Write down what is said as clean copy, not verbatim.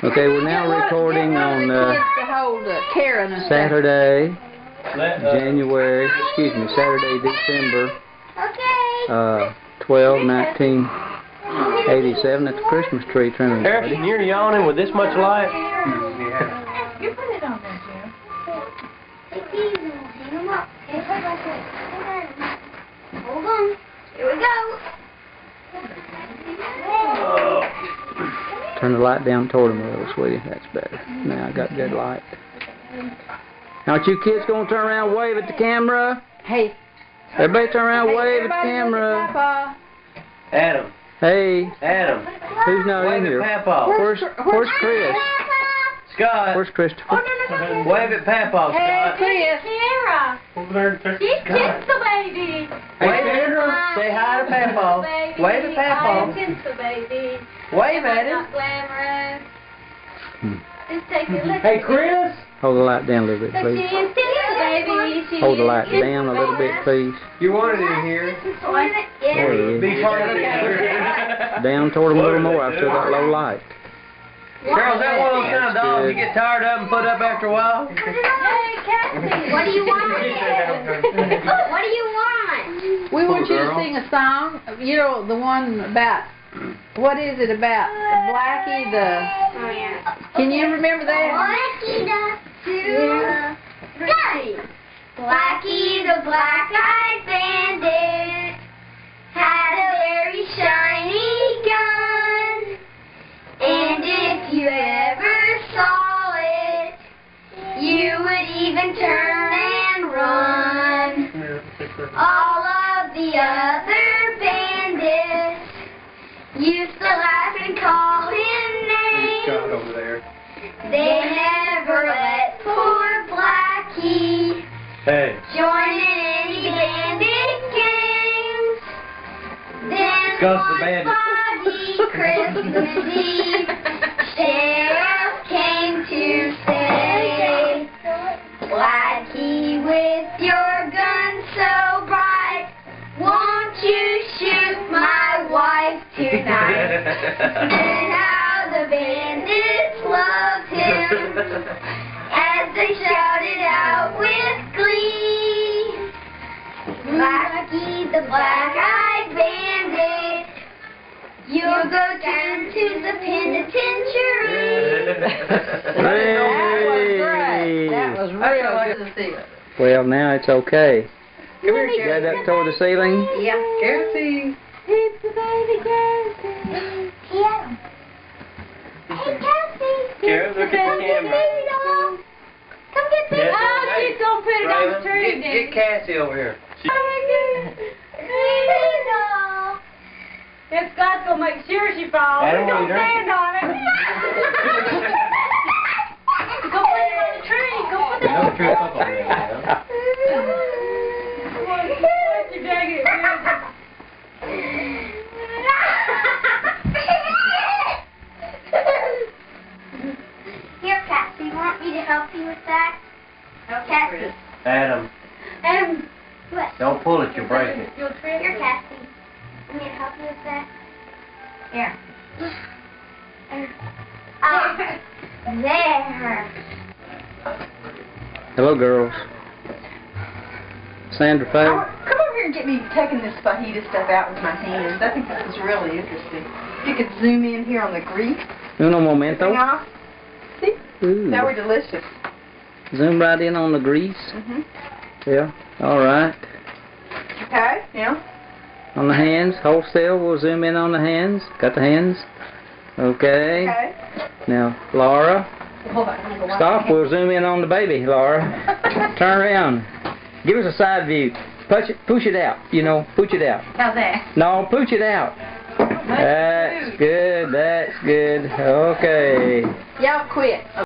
Okay, we're now recording on Saturday, Saturday, December 12, 1987 at the Christmas tree trimming party. Harrison, you're yawning with this much light? You put it on there, Jim. Take these and we'll hang them up. Okay, hold on. Here we go. Turn the light down toward him a little, sweetie. That's better. Now I got good light. Now, aren't you kids going to turn around and wave at the camera? Hey. Everybody turn around and wave at the camera. Adam. Hey. Adam. Who's not wave in here? Papa. Where's Chris? Scott. Where's Christopher? Wave at Papa, Scott. Hey, Sarah. Over there, She kissed the baby. Wave at her. Say hi to Papa. Wave at Papa. Kiss the baby. Wave at him. Not glamorous. Just take a look. Hey, Chris. Hold the light down a little bit, But please. she is the baby. She Hold the light is down a little bit, please. You wanted in here. There he is. Be part of it. Down toward him a little more. I've still got low light. Carol, is that one of those kind of dogs you get tired of and put up after a while? Hey, Cassie. What do you want? What do you want? we want you to sing a song. You know, the one about, what is it about? Blackie Oh, yeah. Can you remember that? Blackie the black-eyed bandit had a very shiny gun, and if you ever saw it, you would even turn and run. All of the other bandits used to laugh and call him names. Scott over there. They never let poor Blackie join in any bandit games. Then Scott's the bandit. one foggy Christmas Eve, Sheriff came to say, Blackie, with your gun so bright, won't you shoot my wife tonight? And how the bandits loved him as they shouted out with glee, Blackie the black-eyed bandit, you'll go down to the penitentiary. That was real good. Well, now it's okay. Come here, Got that toward the ceiling? Yeah, Cassie. It's the baby Cassie. Yeah. Hey, Cassie. Carol, look at the camera. Baby doll. Come get this. Yes, Oh, hey, she's gonna put it on the tree, Get Cassie over here. Baby doll. If Scott's gonna make sure she falls, Adam, don't what are you stand on it. Go put it on the tree. Go put it on the tree. You dang it. Here, Cassie, you want me to help you with that? Cassie. Adam, What? don't pull it, you'll break it. Here, Cassie. Want me to help you with that? Here. There. Hello, girls. Sandra Faye. Come over here and get me taking this fajita stuff out with my hands. I think this is really interesting. If you could zoom in here on the grease. Uno momento. Off. See? Ooh. That were delicious. Zoom right in on the grease. Yeah. All right. Okay? Yeah. On the hands. Hold still. We'll zoom in on the hands. Got the hands. Okay. Okay. Now, Laura. Hold on. I'm gonna go wash Stop. my We'll zoom in on the baby, Laura. Turn around. Give us a side view. Push it out. You know, push it out. How's that? No, push it out. That's good. That's good. Okay. Y'all quit.